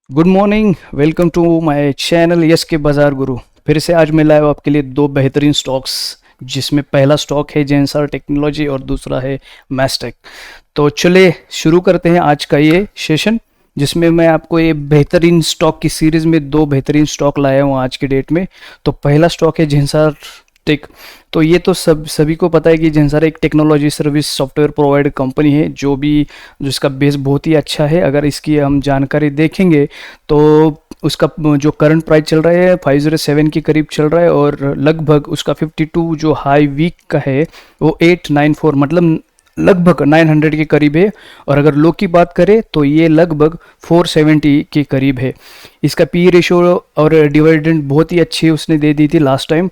Good morning. Welcome to my channel yes के बाजार गुरु। फिर से आज मैं लाया हूं आपके लिए दो बेहतरीन स्टॉक्स, जिसमें पहला स्टॉक है जेंसर टेक्नोलॉजी और दूसरा है मैस्टेक। तो चलिए शुरू करते हैं आज का ये सेशन, जिसमें मैं आपको ये बेहतरीन स्टॉक की सीरीज़ में दो बेहतरीन स्टॉक लाया हूँ आज के डेट में। तो पहला स्टॉक है जेंसर टेक। तो ये तो सभी को पता है कि जेंसर एक technology service software provider company है, जिसका बेस बहुत ही अच्छा है। अगर इसकी हम जानकारी देखेंगे तो उसका जो करंट प्राइस चल रहा है 507 के करीब चल रहा है, और लगभग उसका 52 जो हाई वीक का है वो 894, मतलब लगभग 900 के करीब है। और अगर लो की बात करें तो ये लगभग 470 के करीब है। इसका पी रेशियो और डिविडेंड बहुत ही अच्छी उसने दे दी थी लास्ट टाइम।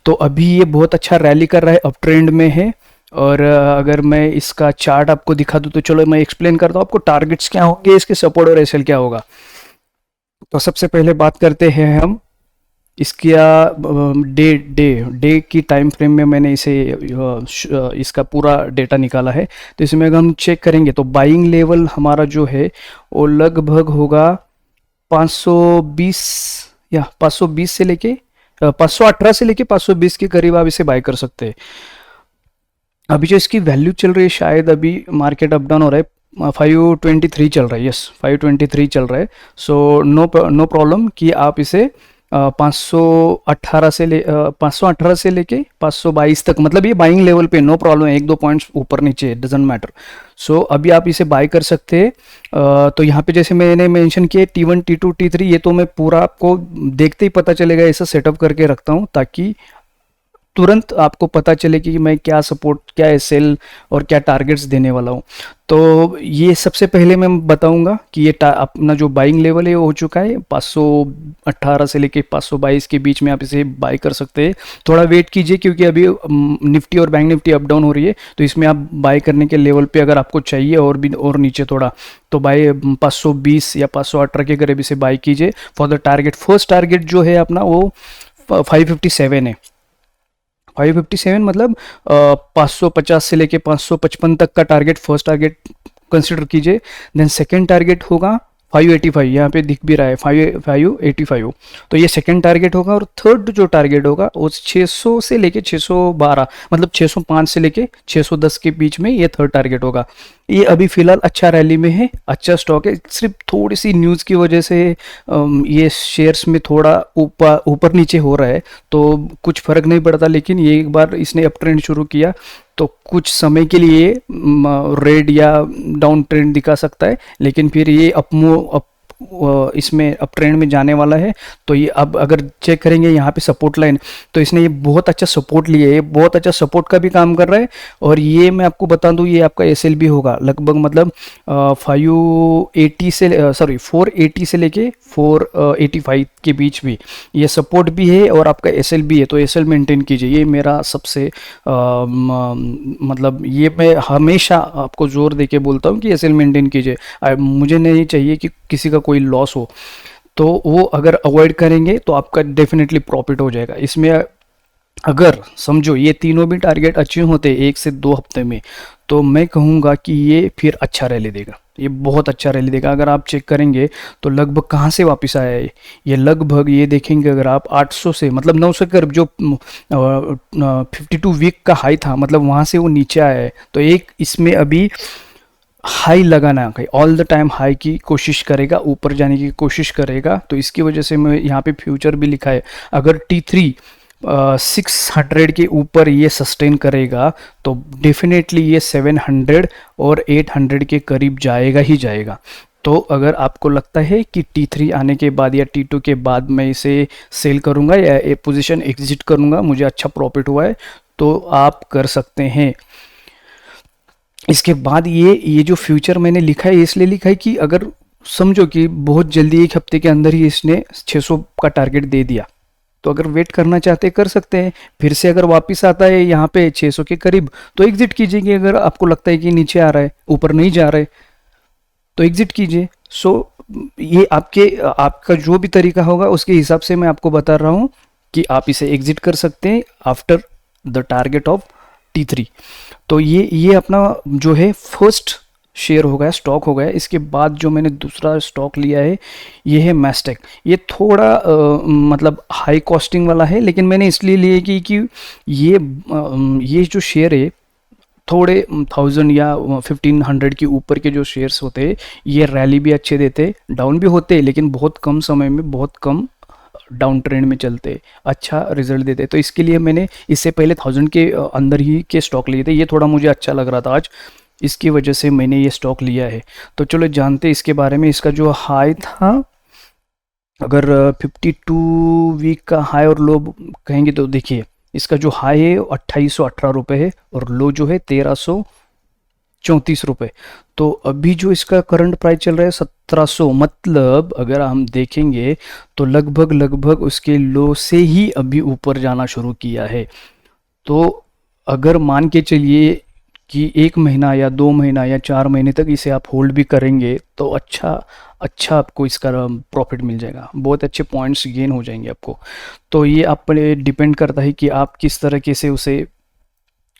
तो अभी ये बहुत अच्छा रैली कर रहा है, अप ट्रेंड में है। और अगर मैं इसका चार्ट आपको दिखा दूँ तो चलो मैं एक्सप्लेन करता हूँ आपको टारगेट्स क्या होंगे, इसके सपोर्ट और एसएल क्या होगा। तो सबसे पहले बात करते हैं हम इसका डे डे डे की टाइम फ्रेम में मैंने इसका पूरा डेटा निकाला है। तो इसमें अगर हम चेक करेंगे तो बाइंग लेवल हमारा जो है वो लगभग होगा 520 या 520 से लेके 518 से लेके 520 के करीब आप इसे बाय कर सकते हैं। अभी जो इसकी वैल्यू चल रही है, शायद अभी मार्केट अप डाउन हो रहा है, 523 चल रहा है। यस, 523 चल रहा है। सो नो प्रॉब्लम कि आप इसे 518 से 518 से लेके 522 तक, मतलब ये बाइंग लेवल पे नो प्रॉब्लम है। एक दो पॉइंट्स ऊपर नीचे डजेंट मैटर। सो अभी आप इसे बाय कर सकते हैं। तो यहाँ पे जैसे मैंने मेंशन किया T1 T2 T3, ये तो मैं पूरा आपको देखते ही पता चलेगा, ऐसा सेटअप करके रखता हूँ ताकि तुरंत आपको पता चले कि मैं क्या सपोर्ट, क्या एसएल और क्या टारगेट्स देने वाला हूँ। तो ये सबसे पहले मैं बताऊंगा कि ये अपना जो बाइंग लेवल है वो हो चुका है 518 से लेके 522 के बीच में आप इसे बाय कर सकते हैं। थोड़ा वेट कीजिए क्योंकि अभी निफ्टी और बैंक निफ्टी अप डाउन हो रही है, तो इसमें आप बाय करने के लेवल पे अगर आपको चाहिए और भी और नीचे थोड़ा, तो बाय 520 या 518 के करीब इसे बाय कीजिए for the target. First target जो है अपना वो 557 है। 557 मतलब 550 से लेके 555 तक का टारगेट, फर्स्ट टारगेट कंसिडर कीजिए। देन सेकेंड टारगेट होगा 585, यहाँ पे दिख भी रहा है 585। तो ये सेकेंड टारगेट होगा। और थर्ड जो टारगेट होगा वो 600 से लेके 612, मतलब 605 से लेके 610 के बीच में ये थर्ड टारगेट होगा। ये अभी फिलहाल अच्छा रैली में है, अच्छा स्टॉक है। सिर्फ थोड़ी सी न्यूज़ की वजह से ये शेयर्स में थोड़ा ऊपर ऊपर नीचे हो रहा है, तो कुछ फर्क नहीं पड़ता। लेकिन ये एक बार इसने अप ट्रेंड शुरू किया तो कुछ समय के लिए रेड या डाउन ट्रेंड दिखा सकता है, लेकिन फिर ये इसमें अप ट्रेंड में जाने वाला है। तो ये अब अगर चेक करेंगे यहाँ पे सपोर्ट लाइन, तो इसने ये बहुत अच्छा सपोर्ट लिया है, ये बहुत अच्छा सपोर्ट का भी काम कर रहा है। और ये मैं आपको बता दूँ, ये आपका एसएल भी होगा लगभग, मतलब 580 से 480 से लेके 485 के बीच भी ये सपोर्ट भी है, और आपका एसएल भी है। तो एसएल मेंटेन कीजिए, ये मेरा सबसे मतलब ये मैं हमेशा आपको जोर देके बोलता हूँ कि एसएल मेंटेन कीजिए। मुझे नहीं चाहिए कि किसी का कोई लॉस हो, तो वो अगर अवॉइड करेंगे तो आपका डेफिनेटली प्रॉफिट हो जाएगा इसमें। अगर समझो ये तीनों भी टारगेट अचीव होते 1 से 2 हफ्ते में, तो मैं कहूँगा कि ये फिर अच्छा रैली देगा, ये बहुत अच्छा रैली देगा। अगर आप चेक करेंगे तो लगभग कहाँ से वापस आया है, ये लगभग ये देखेंगे अगर आप 800 से, मतलब 900 करीब, जो 52 वीक का हाई था, मतलब वहाँ से वो नीचे आया है। तो एक इसमें अभी हाई लगाना है, ऑल द टाइम हाई की कोशिश करेगा, ऊपर जाने की कोशिश करेगा। तो इसकी वजह से मैं यहाँ पे फ्यूचर भी लिखा है, अगर T3 600 के ऊपर ये सस्टेन करेगा तो डेफिनेटली ये 700 और 800 के करीब जाएगा ही जाएगा। तो अगर आपको लगता है कि T3 आने के बाद या T2 के बाद मैं इसे सेल करूंगा या ए पोजीशन एग्जिट करूंगा, मुझे अच्छा प्रॉफिट हुआ है, तो आप कर सकते हैं। इसके बाद ये जो फ्यूचर मैंने लिखा है, इसलिए लिखा है कि अगर समझो कि बहुत जल्दी 1 हफ्ते के अंदर ही इसने 600 का टारगेट दे दिया, तो अगर वेट करना चाहते कर सकते हैं। फिर से अगर वापस आता है यहाँ पे 600 के करीब, तो एग्जिट कीजिए। अगर आपको लगता है कि नीचे आ रहा है, ऊपर नहीं जा रहा है, तो एग्जिट कीजिए। ये आपका जो भी तरीका होगा उसके हिसाब से मैं आपको बता रहा हूँ कि आप इसे एग्जिट कर सकते हैं after the target of T3। तो ये अपना जो है फर्स्ट शेयर हो गया, स्टॉक हो गया। इसके बाद जो मैंने दूसरा स्टॉक लिया है ये है मैस्टेक। ये थोड़ा मतलब हाई कॉस्टिंग वाला है, लेकिन मैंने इसलिए लिए कि ये जो शेयर है थोड़े 1000 या 1500 के ऊपर के जो शेयर्स होते हैं ये रैली भी अच्छे देते, डाउन भी होते, लेकिन बहुत कम समय में बहुत कम डाउन ट्रेंड में चलते, अच्छा रिजल्ट देते। तो इसके लिए मैंने इससे पहले 1000 के अंदर ही के स्टॉक लिए थे। ये थोड़ा मुझे अच्छा लग रहा था आज, इसकी वजह से मैंने ये स्टॉक लिया है। तो चलो जानते इसके बारे में। इसका जो हाई था, अगर 52 वीक का हाई और लो कहेंगे तो देखिए इसका जो हाई है 2818 रुपये है और लो जो है 1334 रुपये। तो अभी जो इसका करंट प्राइस चल रहा है 1700, मतलब अगर हम देखेंगे तो लगभग लगभग उसके लो से ही अभी ऊपर जाना शुरू किया है। तो अगर मान के चलिए कि 1 महीना या 2 महीना या 4 महीने तक इसे आप होल्ड भी करेंगे तो अच्छा अच्छा आपको इसका प्रॉफिट मिल जाएगा, बहुत अच्छे पॉइंट्स गेन हो जाएंगे आपको। तो ये आप पे डिपेंड करता है कि आप किस तरीके से उसे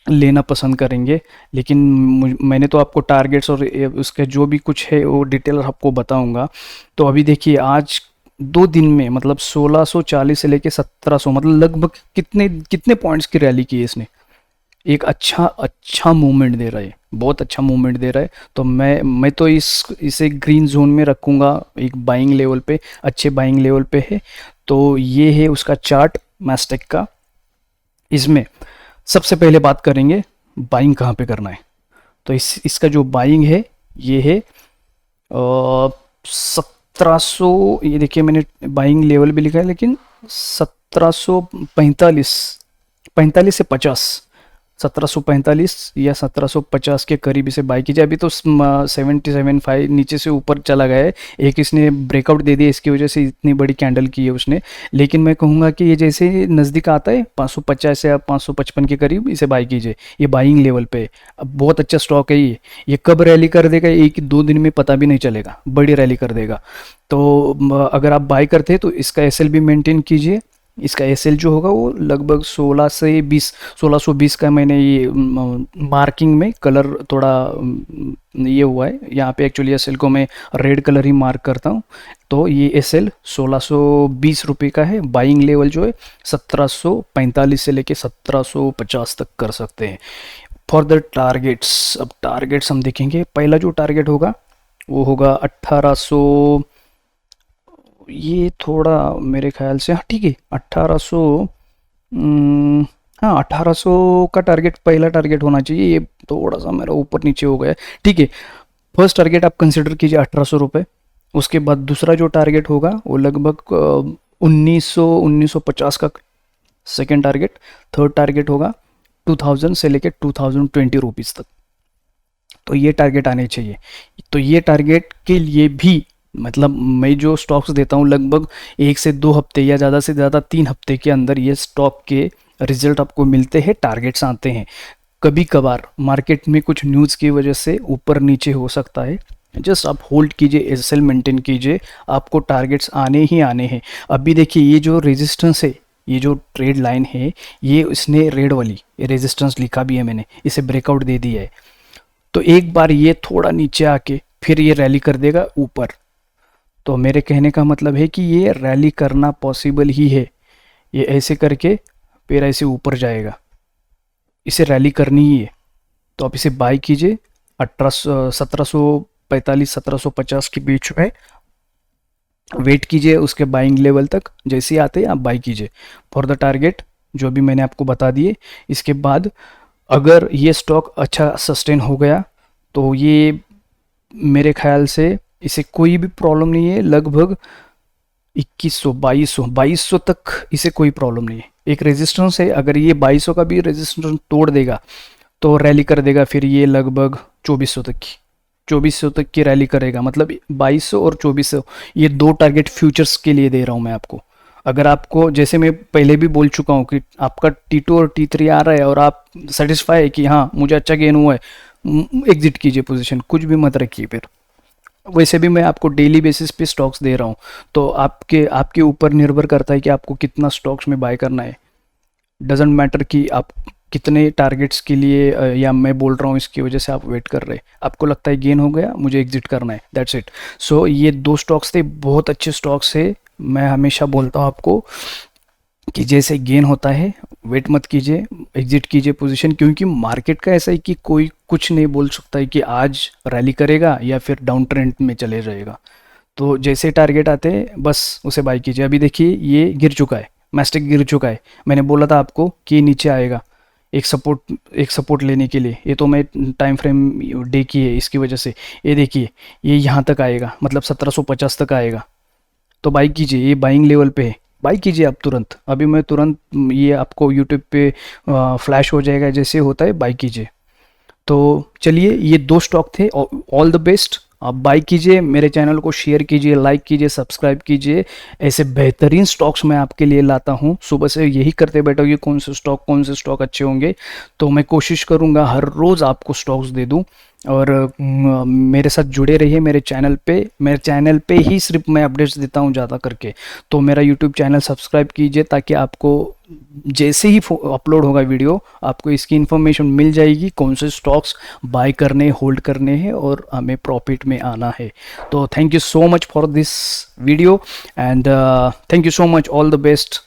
लेना पसंद करेंगे। लेकिन मैंने तो आपको टारगेट्स और उसके जो भी कुछ है वो डिटेल आपको बताऊंगा। तो अभी देखिए आज 2 दिन में मतलब 1640 से लेके 1700, मतलब लगभग कितने कितने पॉइंट्स की रैली की है इसने। एक अच्छा अच्छा मूवमेंट दे रहा है, बहुत अच्छा मूवमेंट दे रहा है। तो मैं तो इसे ग्रीन जोन में रखूँगा, एक बाइंग लेवल पे, अच्छे बाइंग लेवल पे है। तो ये है उसका चार्ट मैस्टेक का। इसमें सबसे पहले बात करेंगे बाइंग कहाँ पे करना है। तो इसका जो बाइंग है ये है 1700, ये देखिए मैंने बाइंग लेवल भी लिखा है, लेकिन 1745, 45 से 50, 1745 या 1750 के करीब इसे बाई कीजिए। अभी तो 77.5 नीचे से ऊपर चला गया है, एक इसने ब्रेकआउट दे दिया, इसकी वजह से इतनी बड़ी कैंडल की है उसने। लेकिन मैं कहूँगा कि ये जैसे नज़दीक आता है 550 या 555 के करीब इसे बाई कीजिए, ये बाइंग लेवल पे है। अब बहुत अच्छा स्टॉक है ये कब रैली कर देगा 1-2 दिन में पता भी नहीं चलेगा, बड़ी रैली कर देगा। तो अगर आप बाई करते हैं तो इसका एसएल भी मेंटेन कीजिए। इसका एसएल जो होगा वो लगभग 16 से 20, 1620 का मैंने ये मार्किंग में कलर थोड़ा ये हुआ है यहाँ पे। एक्चुअली एसएल को मैं रेड कलर ही मार्क करता हूँ। तो ये एसएल 1620 रुपये का है। बाइंग लेवल जो है 1745 से लेके 1750 तक कर सकते हैं। फॉर द टारगेट्स, अब टारगेट्स हम देखेंगे। पहला जो टारगेट होगा वो होगा 1800, ये थोड़ा मेरे ख्याल से, हाँ ठीक है 1800, हाँ 1800 का टारगेट पहला टारगेट होना चाहिए। ये थोड़ा सा मेरा ऊपर नीचे हो गया, ठीक है। फर्स्ट टारगेट आप कंसिडर कीजिए 1800 रुपये। उसके बाद दूसरा जो टारगेट होगा वो लगभग 1950 का सेकेंड टारगेट। थर्ड टारगेट होगा 2000 से लेकर 2020 रुपीज़ तक। तो ये टारगेट आने चाहिए। तो ये टारगेट के लिए भी मतलब मैं जो स्टॉक्स देता हूँ लगभग 1 से 2 हफ्ते या ज़्यादा से ज़्यादा 3 हफ्ते के अंदर ये स्टॉक के रिजल्ट आपको मिलते हैं, टारगेट्स आते हैं। कभी कभार मार्केट में कुछ न्यूज़ की वजह से ऊपर नीचे हो सकता है, जस्ट आप होल्ड कीजिए, एसएल मेंटेन कीजिए, आपको टारगेट्स आने ही आने हैं। अभी देखिए ये जो रेजिस्टेंस है, ये जो ट्रेड लाइन है, ये इसने रेड वाली ये रेजिस्टेंस लिखा भी है मैंने, इसे ब्रेकआउट दे दिया है। तो एक बार ये थोड़ा नीचे आके फिर ये रैली कर देगा ऊपर। तो मेरे कहने का मतलब है कि ये रैली करना पॉसिबल ही है। ये ऐसे करके फिर ऐसे ऊपर जाएगा, इसे रैली करनी ही है। तो आप इसे बाई कीजिए 1745 1750 के बीच में वेट कीजिए उसके बाइंग लेवल तक। जैसे ही आते हैं आप बाई कीजिए फॉर द टारगेट जो भी मैंने आपको बता दिए। इसके बाद अगर ये स्टॉक अच्छा सस्टेन हो गया तो ये मेरे ख्याल से इसे कोई भी प्रॉब्लम नहीं है। लगभग 2100 2200 तक इसे कोई प्रॉब्लम नहीं है। एक रेजिस्टेंस है, अगर ये 2200 का भी रेजिस्टेंस तोड़ देगा तो रैली कर देगा फिर ये लगभग 2400 तक की, 2400 तक की रैली करेगा। मतलब 2200 और 2400 ये दो टारगेट फ्यूचर्स के लिए दे रहा हूँ मैं आपको। अगर आपको, जैसे मैं पहले भी बोल चुका हूँ कि आपका T2 और T3 आ रहा है और आप सेटिस्फाई है कि हाँ मुझे अच्छा गेन हुआ है, एग्जिट कीजिए पोजीशन, कुछ भी मत रखिए फिर। वैसे भी मैं आपको डेली बेसिस पे स्टॉक्स दे रहा हूँ, तो आपके ऊपर निर्भर करता है कि आपको कितना स्टॉक्स में बाय करना है। डजेंट मैटर कि आप कितने टारगेट्स के लिए या मैं बोल रहा हूँ इसकी वजह से आप वेट कर रहे हैं, आपको लगता है गेन हो गया, मुझे एग्जिट करना है, दैट्स इट। सो ये दो स्टॉक्स थे, बहुत अच्छे स्टॉक्स है। मैं हमेशा बोलता हूँ आपको कि जैसे गेन होता है वेट मत कीजिए, एग्जिट कीजिए पोजीशन, क्योंकि मार्केट का ऐसा है कि कोई कुछ नहीं बोल सकता है कि आज रैली करेगा या फिर डाउन ट्रेंड में चले जाएगा। तो जैसे टारगेट आते हैं बस उसे बाय कीजिए। अभी देखिए ये गिर चुका है, मैस्टेक गिर चुका है, मैंने बोला था आपको कि नीचे आएगा एक सपोर्ट लेने के लिए। ये तो मैं टाइम फ्रेम डे की है इसकी वजह से, ये देखिए ये यहाँ तक आएगा, मतलब 1750 तक आएगा, तो बाई कीजिए, ये बाइंग लेवल पे है, बाई कीजिए आप तुरंत। अभी मैं तुरंत ये आपको यूट्यूब पे फ्लैश हो जाएगा जैसे होता है, बाई कीजिए। तो चलिए ये दो स्टॉक थे, ऑल द बेस्ट। आप बाय कीजिए, मेरे चैनल को शेयर कीजिए, लाइक कीजिए, सब्सक्राइब कीजिए। ऐसे बेहतरीन स्टॉक्स मैं आपके लिए लाता हूँ, सुबह से यही करते बैठो कि कौन से स्टॉक अच्छे होंगे। तो मैं कोशिश करूँगा हर रोज़ आपको स्टॉक्स दे दूँ। और मेरे साथ जुड़े रहिए मेरे चैनल पे ही सिर्फ मैं अपडेट्स देता हूँ ज़्यादा करके। तो मेरा यूट्यूब चैनल सब्सक्राइब कीजिए ताकि आपको जैसे ही अपलोड होगा वीडियो आपको इसकी इन्फॉर्मेशन मिल जाएगी, कौन से स्टॉक्स बाय करने होल्ड करने हैं और हमें प्रॉफिट में आना है। तो thank you so much for this video and thank you so much, all the best.